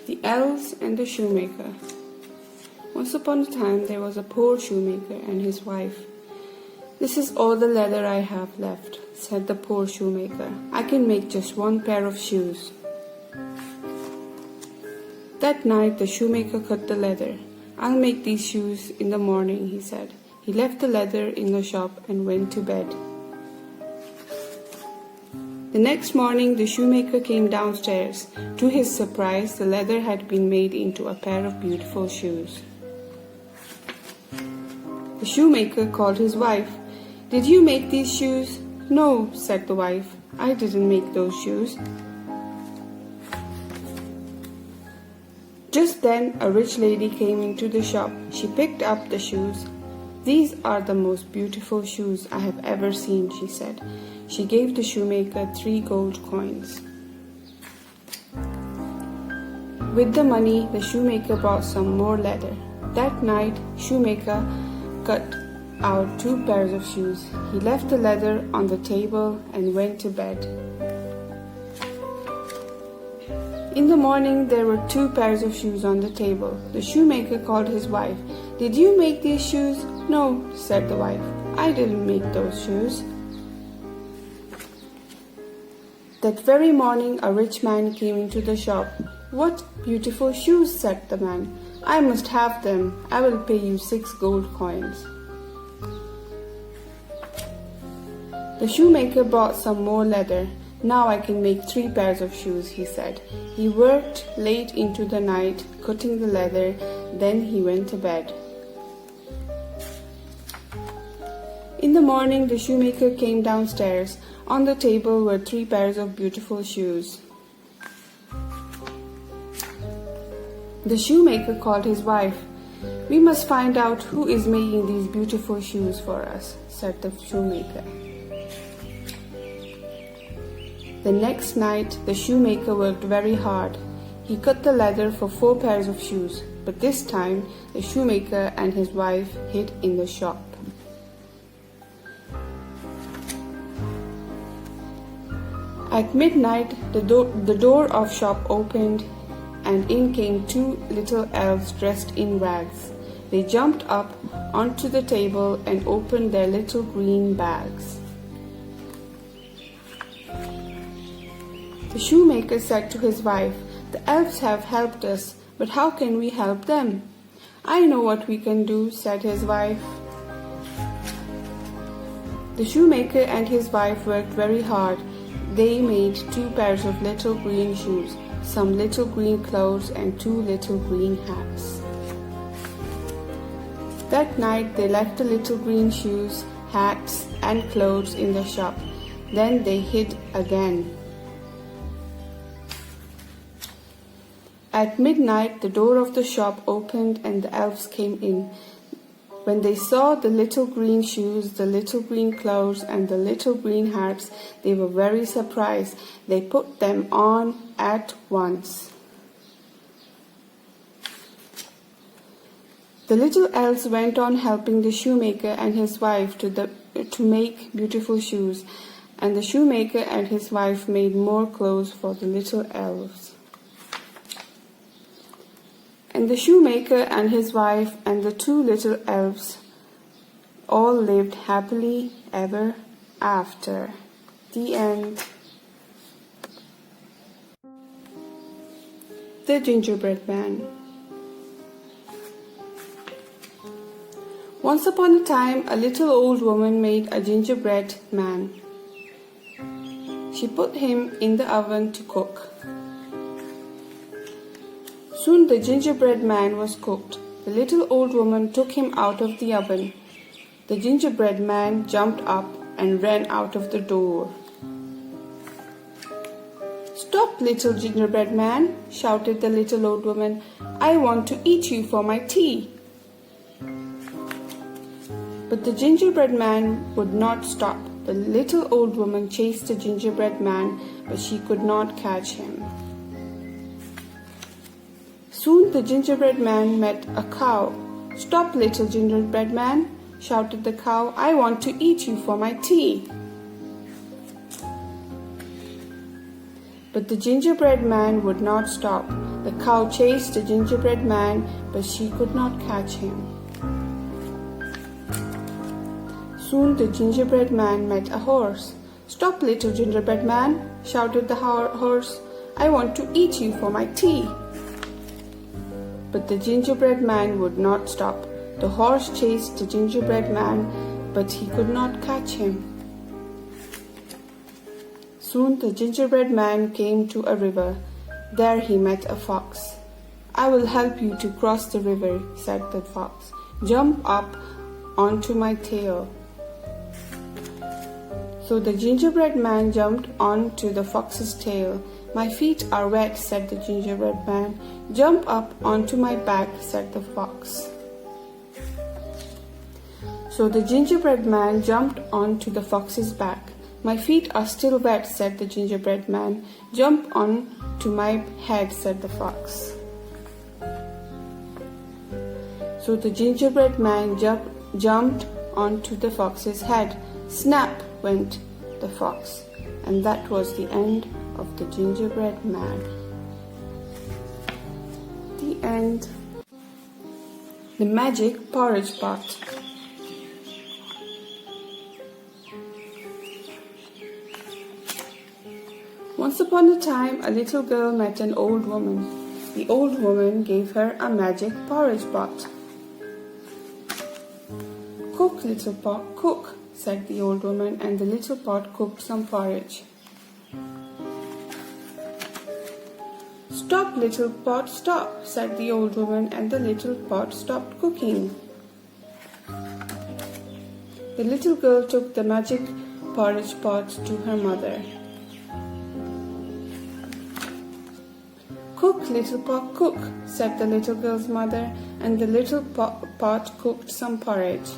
The Elves and the Shoemaker. Once upon a time there was a poor shoemaker and his wife. "This is all the leather I have left," said the poor shoemaker. "I can make just one pair of shoes." That night the shoemaker cut the leather. "I'll make these shoes in the morning," he said. He left the leather in the shop and went to bed. The next morning the shoemaker came downstairs. To his surprise, the leather had been made into a pair of beautiful shoes. The shoemaker called his wife. "Did you make these shoes?" "No," said the wife. "I didn't make those shoes." Just then a rich lady came into the shop. She picked up the shoes. "These are the most beautiful shoes I have ever seen," she said. She gave the shoemaker 3 gold coins. With the money, the shoemaker bought some more leather. That night, shoemaker cut out 2 pairs of shoes. He left the leather on the table and went to bed. In the morning, there were 2 pairs of shoes on the table. The shoemaker called his wife. "Did you make these shoes?" "No," said the wife. "I didn't make those shoes." That very morning, a rich man came into the shop. "What beautiful shoes," said the man. "I must have them. I will pay you 6 gold coins." The shoemaker bought some more leather. "Now I can make 3 pairs of shoes," he said. He worked late into the night, cutting the leather. Then he went to bed. In the morning, the shoemaker came downstairs. On the table were 3 pairs of beautiful shoes. The shoemaker called his wife. "We must find out who is making these beautiful shoes for us," said the shoemaker. The next night, the shoemaker worked very hard. He cut the leather for 4 pairs of shoes, but this time the shoemaker and his wife hid in the shop. At midnight, the door of shop opened, and in came 2 little elves dressed in rags. They jumped up onto the table and opened their little green bags. The shoemaker said to his wife, "The elves have helped us, but how can we help them?" "I know what we can do," said his wife. The shoemaker and his wife worked very hard. They made 2 pairs of little green shoes, some little green clothes, and 2 little green hats. That night they left the little green shoes, hats, and clothes in the shop. Then they hid again. At midnight the door of the shop opened and the elves came in. When they saw the little green shoes, the little green clothes, and the little green hats, they were very surprised. They put them on at once. The little elves went on helping the shoemaker and his wife to make beautiful shoes, and the shoemaker and his wife made more clothes for the little elves. And the shoemaker and his wife and the 2 little elves all lived happily ever after. The end. The Gingerbread Man. Once upon a time, a little old woman made a gingerbread man. She put him in the oven to cook. Soon the gingerbread man was cooked. The little old woman took him out of the oven. The gingerbread man jumped up and ran out of the door. "Stop, little gingerbread man," shouted the little old woman. "I want to eat you for my tea." But the gingerbread man would not stop. The little old woman chased the gingerbread man, but she could not catch him. Soon the gingerbread man met a cow. "Stop, little gingerbread man," shouted the cow. "I want to eat you for my tea." But the gingerbread man would not stop. The cow chased the gingerbread man, but she could not catch him. Soon the gingerbread man met a horse. "Stop, little gingerbread man," shouted the horse. "I want to eat you for my tea." But the gingerbread man would not stop. The horse chased the gingerbread man, but he could not catch him. Soon the gingerbread man came to a river. There he met a fox. "I will help you to cross the river," said the fox. "Jump up onto my tail." So the gingerbread man jumped onto the fox's tail. "My feet are wet," said the gingerbread man. "Jump up onto my back," said the fox. So the gingerbread man jumped onto the fox's back. "My feet are still wet," said the gingerbread man. "Jump on to my head," said the fox. So the gingerbread man jumped onto the fox's head. Snap went the fox, and that was the end of the gingerbread man. The end. The Magic Porridge Pot. Once upon a time, a little girl met an old woman. The old woman gave her a magic porridge pot. "Cook, little pot, cook," said the old woman, and the little pot cooked some porridge. "Stop, little pot, stop," said the old woman, and the little pot stopped cooking. The little girl took the magic porridge pot to her mother. "Cook, little pot, cook," said the little girl's mother, and the little pot cooked some porridge.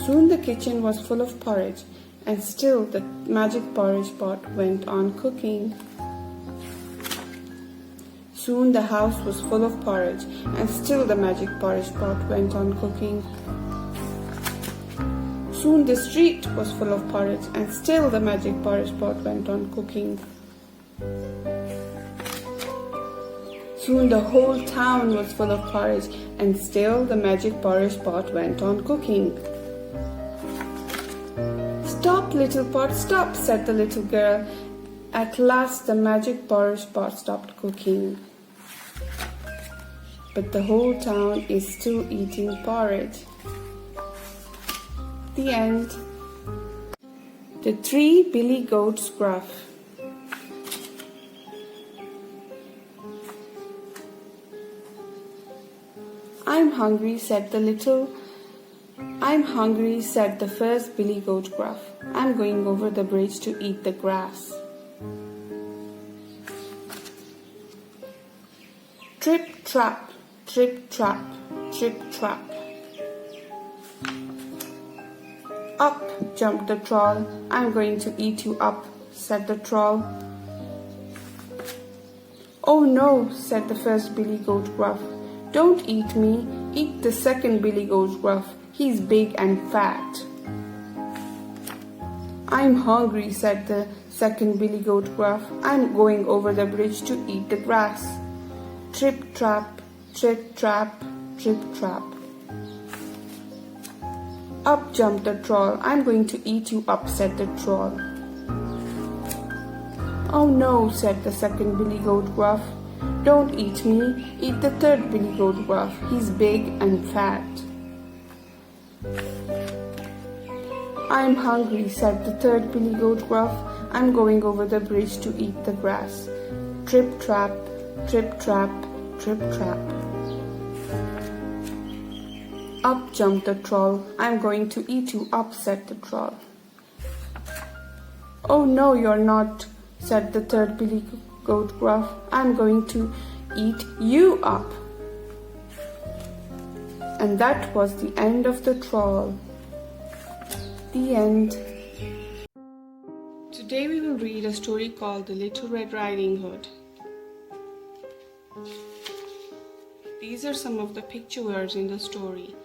Soon the kitchen was full of porridge, and still the magic porridge pot went on cooking. Soon the house was full of porridge, and still the magic porridge pot went on cooking. Soon the street was full of porridge, and still the magic porridge pot went on cooking. Soon the whole town was full of porridge, and still the magic porridge pot went on cooking. "Stop, little pot, stop," said the little girl. At last the magic porridge pot stopped cooking. But the whole town is still eating porridge. The end. The 3 Billy Goats Gruff. I'm hungry, said the first Billy Goat Gruff. I'm going over the bridge to eat the grass. Trip, trap, trip, trap, trip, trap. Up jumped the troll. I'm going to eat you up, said the troll. Oh no, said the first Billy Goat Gruff. Don't eat me, eat the second Billy Goat Gruff. He's big and fat. I'm hungry, said the second Billy Goat Gruff. I'm going over the bridge to eat the grass. Trip, trap, trip, trap, trip, trap. Up jumped the troll. I'm going to eat you up, said the troll. Oh no, said the second Billy Goat Gruff. Don't eat me, eat the third Billy Goat Gruff. He's big and fat. I'm hungry, said the third Billy Goat Gruff. I'm going over the bridge to eat the grass. Trip, trap, trip, trap, trip, trap. Up jumped the troll. I'm going to eat you up, said the troll. Oh no, you're not, said the third Billy Goat Gruff. I'm going to eat you up. And that was the end of the troll. The end. Today we will read a story called The Little Red Riding Hood. These are some of the picture words in the story.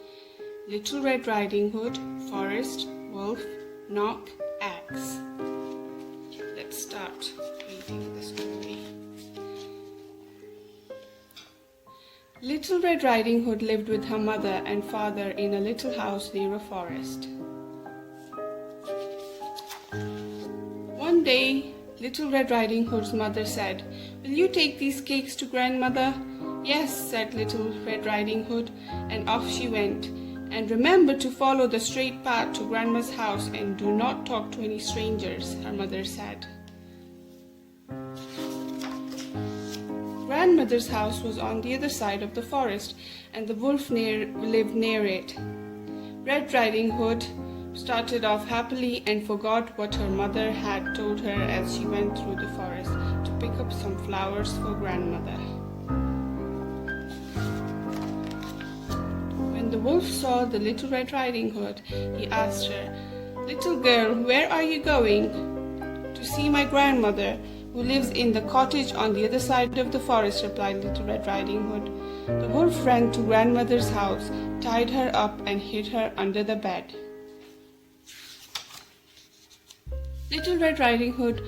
Little Red Riding Hood, forest, wolf, knock, axe. Let's start reading the story. Little Red Riding Hood lived with her mother and father in a little house near a forest. One day, Little Red Riding Hood's mother said, "Will you take these cakes to grandmother?" "Yes," said Little Red Riding Hood, and off she went. "And remember to follow the straight path to grandma's house and do not talk to any strangers," her mother said. Grandmother's house was on the other side of the forest, and the wolf lived near it. Red Riding Hood started off happily and forgot what her mother had told her as she went through the forest to pick up some flowers for grandmother. When the wolf saw the Little Red Riding Hood, he asked her, "Little girl, where are you going?" "To see my grandmother, who lives in the cottage on the other side of the forest," replied Little Red Riding Hood. The wolf ran to grandmother's house, tied her up, and hid her under the bed. Little Red Riding Hood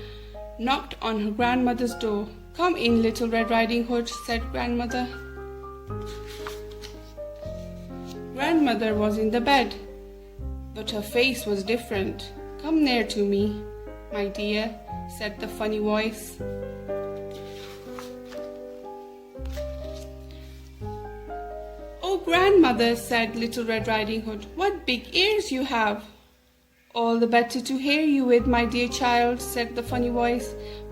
knocked on her grandmother's door. "Come in, Little Red Riding Hood," said grandmother. Grandmother was in the bed, but her face was different. "Come near to me, my dear," said the funny voice. "Oh, grandmother," said Little Red Riding Hood, "what big ears you have!" "All the better to hear you with, my dear child," said the funny voice.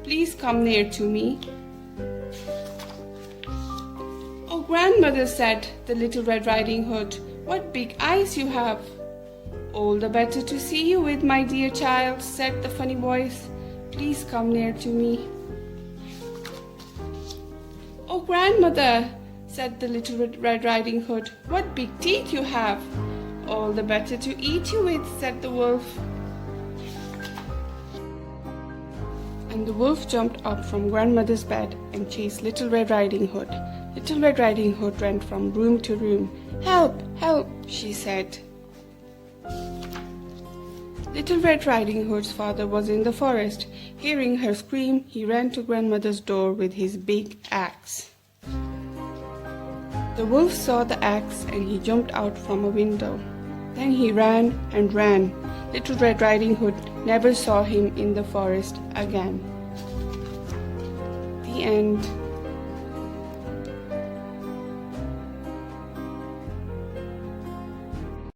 "Please come near to me." "Oh, grandmother," said the Little Red Riding Hood, "what big eyes you have!" "All the better to see you with, my dear child," said the funny voice. "Please come near to me." "Oh, grandmother," said the Little Red Riding Hood, "what big teeth you have!" "All the better to eat you with," said the wolf. And the wolf jumped up from grandmother's bed and chased Little Red Riding Hood. Little Red Riding Hood ran from room to room. "Help! Help!" she said. Little Red Riding Hood's father was in the forest. Hearing her scream, he ran to grandmother's door with his big axe. The wolf saw the axe and he jumped out from a window. Then he ran and ran. Little Red Riding Hood never saw him in the forest again. The end.